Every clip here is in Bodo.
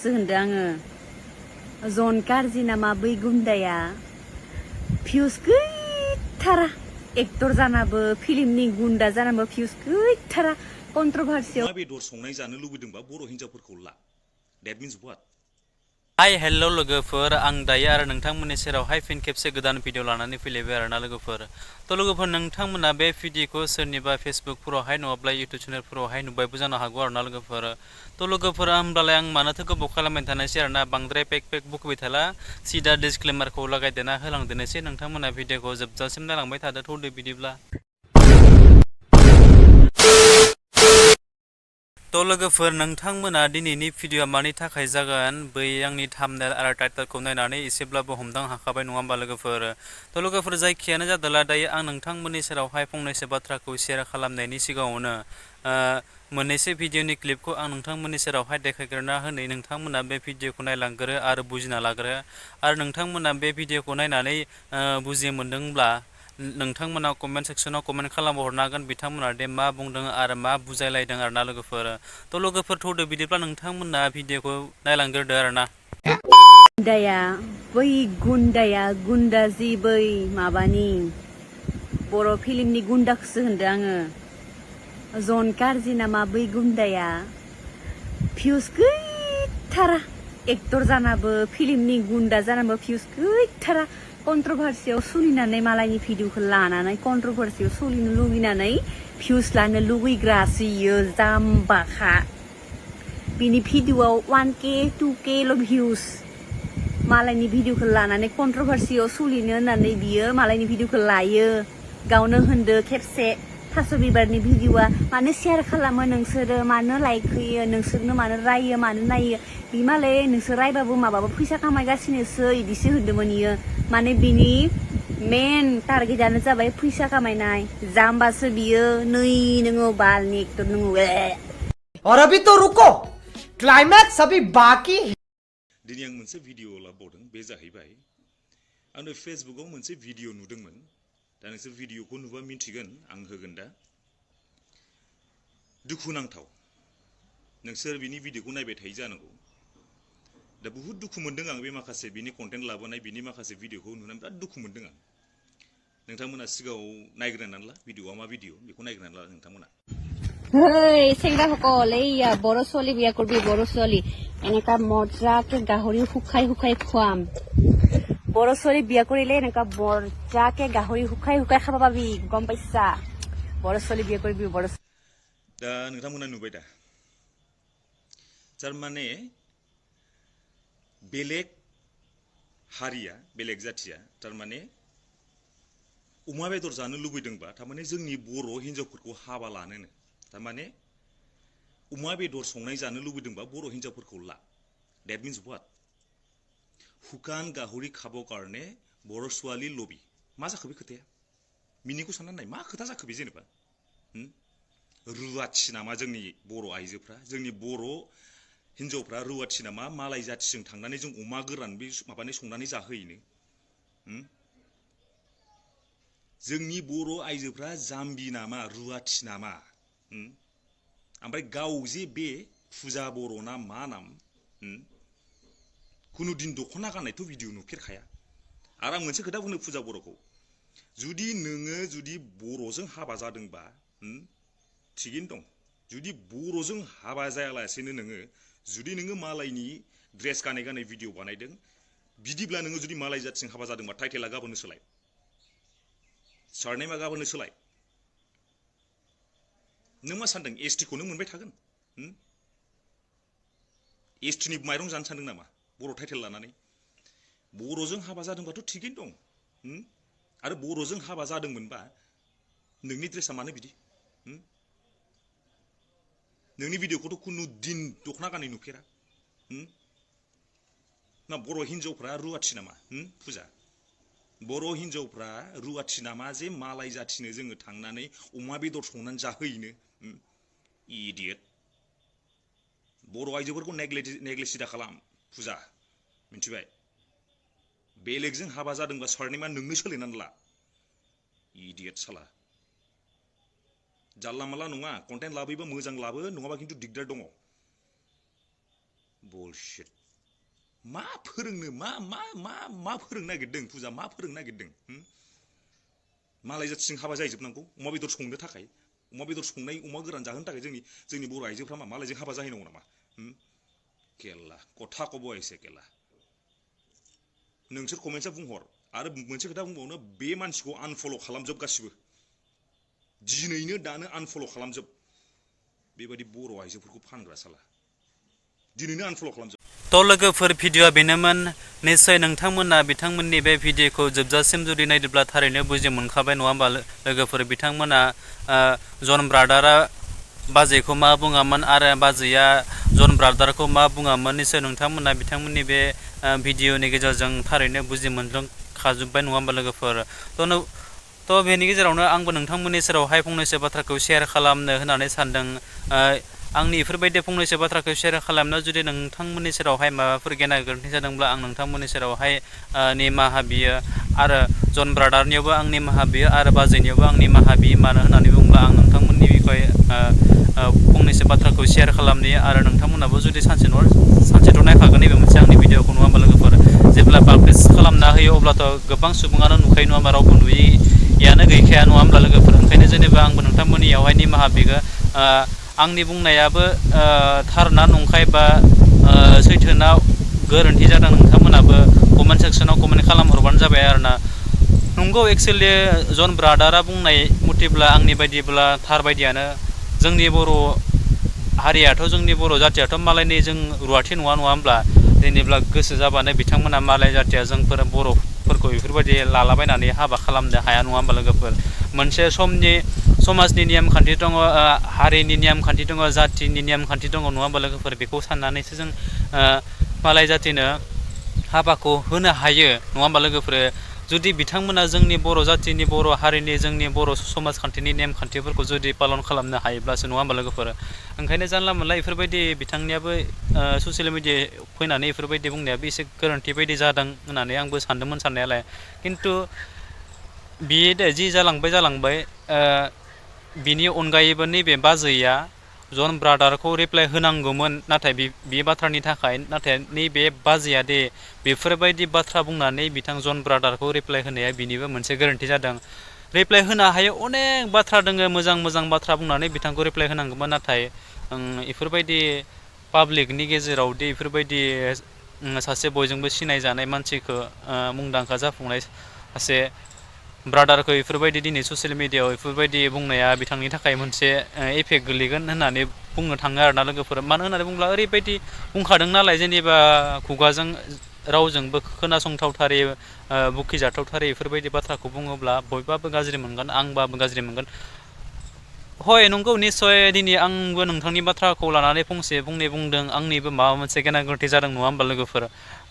गुन्दाखौसो होनदों आङो जन गाज्रि नामा बै गुन्दाया भिउस गैथारा एक्टर जानाबो फिल्मनि गुन्दा जानाबो भिउस गैथारा कन्ट्रभार्सियाव बेदर संनाय जानो लुबैदोंबा बर' हिन्जावफोरखौ ला that means what hi hello' लोगोफोर आं दायो आरो नोंथांमोननि सेरावहाय फिन खेबसे गोदान भिडिअ लानानै फैलायबाय आरोना लोगोफोर थ' लोगोफोर नोंथांमोना बे भिडिअखौ सोरनिबा फेसबुकफोरावहाय नङाब्ला इउटुब चेनेलफोरावहाय नुबायबो जानो हागौ आरोना लोगोफोर थ' लोगोफोर होमब्लालाय आं मानोथो गोबाव खालामबाय थानायसै आरोना बांद्राय पेक बुखुबाय थाला सिदा डिसक्लेमारखौ लागायदेना होलांदेनोसै नोंथांमोना भिडिअखौ जोबजासिम नायलांबाय थादो थौदो बिदिब्ला थ' लोगोफोर नोंथांमोना दिनैनि भिडिअआ मानि थाखाय जागोन बै आंनि थाम्बनेल आरो टाइटेलखौ नायनानै एसेब्लाबो हमदां हाखाबाय नङा होमबा लोगोफोर थ' लोगोफोर जायखियानो जादोंला दायो आं नोंथांमोननि सेरावहाय फंनैसो बाथ्राखौ शेयार खालामनायनि सिगाङावनो मोननैसो भिडिअनि क्लिपखौ आं नोंथांमोननि सेरावहाय देखायग्रोना होनै नोंथांमोना बे भिडिअखौ नायलांग्रो आरो बुजिना लाग्रो आरो नोंथांमोना बे भिडिअखौ नायनानै बुजि मोनदोंब्ला नोंथांमोना कमेन्ट सेक्सनाव कमेन्ट खालामहरनो हागोन बिथांमोना दे मा बुंदों आरो मा बुजायलायदों आरोना लोगोफोर थ' लोगोफोर थौदो बिदिब्ला नोंथांमोना भिडिअखौ नायलांग्रोदो आरोना गुन्दाया बै गुन्दाया गुन्दा जि बै माबानि बर' फिल्मनि गुन्दाखौसो होनदों आङो जन गाज्रि नामा बै गुन्दाया भिउस गैथारा एक्टर जानाबो फिल्मनि गुन्दा जानाबो भिउस गैथारा कन्ट्रभार्सियाव सोलिनानै मालायनि भिडिअखौ लानानै कन्ट्रभार्सियाव सोलिनो लुगैनानै भिउस लानो लुगैग्रासो इयो जाम्बाखा बिनि भिडिअआव 1K 2Kल' भिउस मालायनि भिडिअखौ लानानै कन्ट्रभार्सियाव सोलिनो होननानै बियो मालायनि भिडिअखौ लायो गावनो होनदो खेबसे थास' बिबारनि भिडिअआ मानो शेयार खालामो नोंसोरो मानो लाइक होयो नोंसोरनो मानो रायो मानो नायो बि मालाय नोंसोर रायबाबो माबाबो फैसा खामायगासिनोसो इदिसो होनदोंमोन इयो माने बिनि मेन टारगेटआनो जाबाय फैसा खामायनाय जाम्बासो बियो नै नोङो बालनि एक्टर नोङो और अभी तो रुको क्लाइमैक्स अभी बाकी दिनै आं मोनसे भिडिअ लाबावदों बे जाहैबाय आंनो फेसबुकआव मोनसे भिडिअ नुदोंमोन दा नोंसोर भिडिअखौ नुबा मिन्थिगोन आं होगोन दा दुखुनांथाव नोंसोर बिनि भिडिअखौ नायबाय थायो जानांगौ दा बुहुत दुखु मोनदों आं बे माखासे बिनि कन्टेन्ट लाबोनाय बिनि माखासे भिडिअखौ नुनानै बिराद दुखु मोनदों आं नोंथांमोना सिगाङाव नायग्रोनानै ला भिडिअआ मा भिडिअ बेखौ नायग्रोनानै ला नोंथांमोना Hey, senga hokole ya boro soli biya kurbi boro soli eneka morja ke gahori hukai khwam boro soli biya korile eneka morja ke gahori hukai khaba babi gom paisa boro soli biya korbi boro दा नोंथांमोना नुबाय दा तारमाने बेलेग हारिया बेलेग जाथिया तारमाने अमा बेदर जानो लुबैदोंबा तारमाने जोंनि बर' हिन्जावफोरखौ हाबा लानोनो तारमाने अमा बेदर संनाय जानो लुबैदोंबा बर' हिन्जावफोरखौ ला that means what हुकान गाहरि खाबो कारणे बर' सुवाली लबि मा जाखो बे खोथाया मिनिखौ साननानै नाय मा खोथा जाखो बे जेनेबा रुवाथि नामा जोंनि बर' आइजोफ्रा जोंनि बर' हिन्जावफ्रा रुवाथि नामा मालाय जाथिजों थांनानै जों अमा गोरान बे माबानै संनानै जाहोयैनो जोंनि बर' आइजोफ्रा जाम्बि नामा रुवाथि नामा ओमफ्राय गाव जे बे फुजा बर' ना मा नाम खुनु दिन दख'ना गाननायथ' भिडिअ नुफेरखाया आरो आं मोनसे खोथा बुंनो फुजा बर'खौ जुदि नोङो जुदि बर'जों हाबा जादोंबा थिगैनो दं जुदि बर'जों हाबा जायालासेनो नोङो जुदि नोङो मालायनि ड्रेस गानै भिडिअ बानायदों बिदिब्ला नोङो जुदि मालाय जाथिजों हाबा जादोंबा टाइटेला गाबोननो सोलाय सारनेमा गाबोननो सोलाय नों मा सानदों एसटि खौनो मोनबाय थागोन एसटिनि माइरं जानो सानदों नामा बर' टाइटेल लानानै बर'जों हाबा जादोंबाथ' थिगैनो दं आरो बर'जों हाबा जादोंमोनबा नोंनि ड्रेसा मानो बिदि नोंनि भिडिअखौथ' खुनु दिन दख'ना गाननाय नुफेरा ना बर' हिन्जावफ्रा रुवाथि नामा फुजा बर' हिन्जावफ्रा रुवाथि नामा जे मालाय जाथिनो जोङो थांनानै अमा बेदर संनानै जाहोयैनो इडियट बर' आइजोफोरखौ नेग्लेक्ट खालाम फुजा मिन्थिबाय बेलेगजों हाबा जादोंबा सारनेमा नोंनो सोलायनानै ला इडियट साला जानला मानला नङा कन्टेन्ट लाबोयोबा मोजां लाबो नङाबा खिन्थु दिगदार दङ बुलशिट मा फोरोंनो मा फोरोंनो नागिरदों फुजा मा फोरोंनो नागिरदों मालाय जाथिजों हाबा जाहैजोबनांगौ अमा बेदर संनो थाखाय अमा बेदर संनाय अमा गोरान जाहोनो थाखाय जोंनि बर' आइजोफ्रा मालायजों हाबा जाहैनांगौ नामा केला कथा कबो ऐसे केला नोंसोर कमेन्टसा बुंहर आरो मोनसे खोथा बुंबावनो बे मानसिखौ आनफल' खालामजोब गासिबो दिनैनो दानो आनफल' खालामजोब बेबायदि बर' आइजोफोरखौ फानग्रा साला दिनैनो आनफल' खालामजोब तो लोगोफोर भिडिअआ बेनोमोन निश्चय नोंथांमोना बिथांमोननि बे भिडिअखौ जोबजासिम जुदि नायदोंब्ला थारैनो बुजि मोनखाबाय नङा होमबा लोगोफोर बिथांमोना जन ब्रादारा बाजैखौ मा बुङामोन आरो बाजैया जन ब्रादारखौ मा बुङामोन निश्चय नोंथांमोना बिथांमोननि बे भिडिअनि गेजेरजों थारैनो बुजि मोनखाजोब्बाय नङा होमबा लोगोफोर तो बेनि गेजेरावनो आंबो नोंथांमोननि सेरावहाय फंनैसो बाथ्राखौ शेयार खालामनो होननानै सानदों आंनि इफोरबायदि फंनैसो बाथ्राखौ शेयार खालामनो जुदि नोंथांमोननि सेरावहाय माबाफोर गेना गोरोन्थि जादोंब्ला आं नोंथांमोननि सेरावहाय निमाहा बियो आरो जन ब्रादारनियावबो आं निमाहा बियो आरो बाजैनियावबो आं निमाहा बियो मानो होननानै बुङोब्ला आं नोंथांमोननि बिखय फंनैसो बाथ्राखौ शेयार खालामनि आरो नोंथांमोनाबो जुदि सानसेथ' नायखागोन नैबे मोनसे आंनि भिडिअखौ नङा होमबा लोगोफोर जेब्ला पाब्लिश खालामना होयो अब्लाथ' गोबां सुबुङानो नुखायो नङा होमबा रावबो नुयियानो गैखाया नङा होमब्ला लोगोफोर ओंखायनो जेनेबा आंबो नोंथांमोननियावहाय निमाहा बिगो आंनि बुंनायाबो थार ना नंखाय बा सैथोना गोरोन्थि जादों नोंथांमोनाबो कमेन्ट सेक्सनाव कमेन्ट खालामहरबानो जाबाय आरोना नंगौ एक्सुवेलि जन ब्रादारा बुंनाय मथेब्ला आंनि बायदिब्ला थार बायदियानो जोंनि बर' हारियाथ' जोंनि बर' जाथियाथ' मालायनि जों रुवाथि नङा होमब्ला जेनेब्ला गोसो जाबानो बिथांमोना मालाय जाथिया जोंफोर बर'फोरखौ बेफोरबायदि लालाबायनानै हाबा खालामनो हाया नङा होमबा लोगोफोर मोनसे समाजनि नेम खान्थि दङ हारिनि नेम खान्थि दङ जाथिनि नेम खान्थि दङ नङा होमबा लोगोफोर बेखौ साननानैसो जों मालाय जातिनो हाबाखौ होनो हायो नङा होमबा लोगोफोर जुदि बिथांमोना जोंनि बर' जातिनि बर' हारिनि जोंनि बर' समाजखान्थिनि नेमखान्थिफोरखौ जुदि पालन खालामनो हायोब्लासो नङा होमबा लोगोफोर ओंखायनो जानला मोनला बेफोरबायदि बिथांनियाबो ससियेल मिडियायाव फैनानै बेफोरबायदि बुंनायाबो एसे गोरोन्थि बायदि जादों होननानै आंबो सानदोंमोन साननायालाय खिन्थु बियो जि जालांबाय बिनि अनगायैबो नैबे बाजैया जन ब्रादारखौ रिप्लाइ होनांगौमोन नाथाय बे बाथ्रानि थाखाय नाथाय नैबे बाजैया दे बेफोरबायदि बाथ्रा बुंनानै बिथां जन ब्रादारखौ रिप्लाइ होनाया बिनिबो मोनसे गोरोन्थि जादों रिप्लाइ होनो हायो अनेक बाथ्रा दोङो मोजां बाथ्रा बुंनानै बिथांखौ रिप्लाइ होनांगौमोन नाथाय बेफोरबायदि पाब्लिकनि गेजेराव दि बेफोरबायदि सासे बयजोंबो सिनायजानाय मानसिखौ मुंदांखा जाफुंनाय सासे ब्रादारखौ बेफोरबायदि दिनै ससियेल मिडियायाव बेफोरबायदि बुंनाया बिथांनि थाखाय मोनसे इफेक्ट गोलैगोन होननानै बुंनो थाङो आरोना लोगोफोर मानो होननानै बुङोब्ला ओरैबायदि बुंखादों नालाय जेनेबा खुगाजों रावजोंबो खोनासंथावथारै बुखिजाथावथारै बेफोरबायदि बाथ्राखौ बुङोब्ला बयबाबो गाज्रि मोनगोन आंबाबो गाज्रि मोनगोन हय नंगौ निस्सय दिनै आंबो नोंथांनि बाथ्राखौ लानानै फंसे बुंदों आंनिबो माबा मोनसे गेना गोरोन्थि जादों नङा होमबा लोगोफोर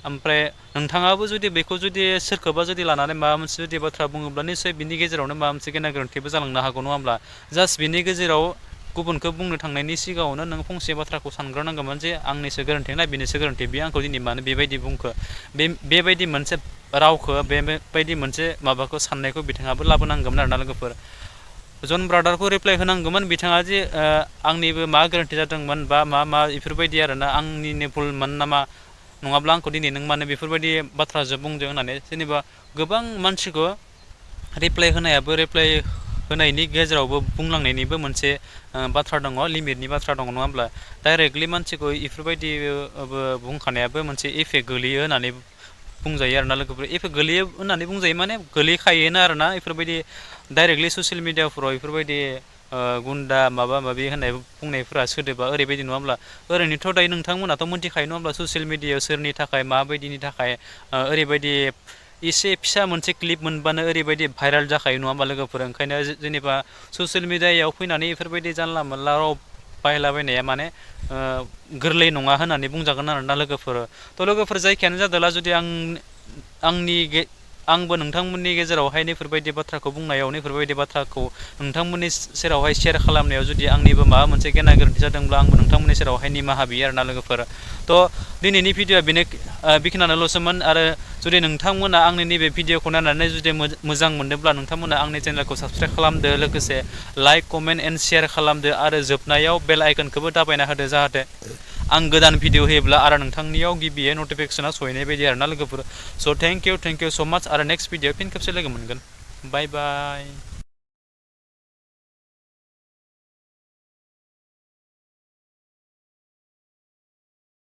ओमफ्राय नोंथाङाबो जुदि बेखौ जुदि सोरखौबा जुदि लानानै माबा मोनसे जुदि बाथ्रा बुङोब्ला निस्सय बिनि गेजेरावनो माबा मोनसे गेना गोरोन्थिबो जालांनो हागौ नङा होमब्ला जास्ट बिनि गेजेराव गुबुनखौ बुंनो थांनायनि सिगाङावनो नों फंसे बाथ्राखौ सानग्रोनांगौमोन जे आंनिसो गोरोन्थि ना बेनिसो गोरोन्थि बे आंखौ दिनै मानो बेबायदि बुंखो बेबायदि मोनसे रावखौ बेबायदि मोनसे माबाखौ साननायखौ बिथाङाबो लाबोनांगौमोन आरोना लोगोफोर जन ब्रादारखौ रिप्लाइ होनांगौमोन बिथाङा जे आंनिबो मा गोरोन्थि जादोंमोन बा मा बेफोरबायदि आरोना आंनिनो भुलमोन नामा नङाब्ला आंखौ दिनै नों मानो बेफोरबायदि बाथ्राजों बुंदों होननानै जेनेबा गोबां मानसिखौ रिप्लाइ होनायनि गेजेरावबो बुंलांनायनिबो मोनसे बाथ्रा दङ लिमिटनि बाथ्रा दङ नङा होमब्ला डाइरेक्टलि मानसिखौ बेफोरबायदि बुंखानायाबो मोनसे इफेक्ट गोलैयो होननानै बुंजायो आरोना लोगोफोर इफेक्ट गोलैयो होननानै बुंजायो माने गोलैखायोना आरोना बेफोरबायदि डाइरेक्टलि ससियेल मिडियाफोराव बेफोरबायदि गुन्दा माबा माबि होननाय बुंनायफोरा सोदोबा ओरैबायदि नङा होमब्ला ओरैनोथ' दायो नोंथांमोनाथ' मिथिखायो नङा होमब्ला ससियेल मिडियायाव सोरनि थाखाय माबायदिनि थाखाय ओरैबायदि एसे फिसा मोनसे क्लिप मोनबानो ओरैबायदि भाइरेल जाखायो नङा होमबा लोगोफोर ओंखायनो जेनेबा ससियेल मिडियायाव फैनानै बेफोरबायदि जानला मोनला राव बाहायलाबायनाया माने गोरलै नङा होननानै बुंजागोन आरोना लोगोफोर थ' लोगोफोर जायखियानो जादोंला जुदि आंबो नोंथांमोननि गेजेरावहाय नैफोरबायदि बाथ्राखौ बुंनायाव नैफोरबायदि बाथ्राखौ नोंथांमोननि सेरावहाय शेयार खालामनायाव जुदि आंनिबो माबा मोनसे गेना गोरोन्थि जादोंब्ला आंबो नोंथांमोननि सेरावहाय निमाहा बियो आरोना लोगोफोर थ' दिनैनि भिडिअआ बेखिनियानोल'सोमोन आरो जुदि नोंथांमोना आंनि नैबे भिडिअखौ नायनानै जुदि मोजां मोनदोंब्ला नोंथांमोना आंनि चेनेलखौ साबसक्राइब खालामदो लोगोसे लाइक कमेन्ट एन्ड शेयार खालामदो आरो जोबनायाव बेल आइकनखौबो दाबायना होदो जाहाथे आं गोदान भिडिअ होयोब्ला आरो नोंथांनियाव गिबियै नटिफिकेसना सहैनाय बायदि आरोना लोगोफोर स' थेंक इउ सो माच आरो नेक्स्ट भिडिअ फिन खेबसे लोगो मोनगोन बाय बाय